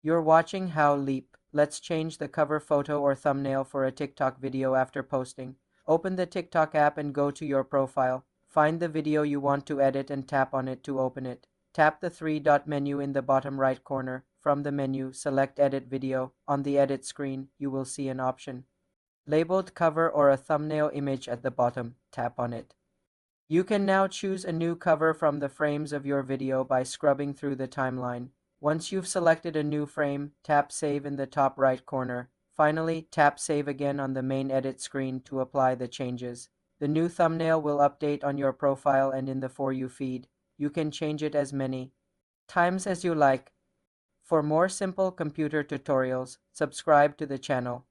You're watching How Leap. Let's change the cover photo or thumbnail for a TikTok video after posting. Open the TikTok app and go to your profile. Find the video you want to edit and tap on it to open it. Tap the three-dot menu in the bottom right corner. From the menu, select Edit Video. On the edit screen, you will see an option labeled cover or a thumbnail image at the bottom. Tap on it. You can now choose a new cover from the frames of your video by scrubbing through the timeline. Once you've selected a new frame, tap Save in the top right corner. Finally, tap Save again on the main edit screen to apply the changes. The new thumbnail will update on your profile and in the For You feed. You can change it as many times as you like. For more simple computer tutorials, subscribe to the channel.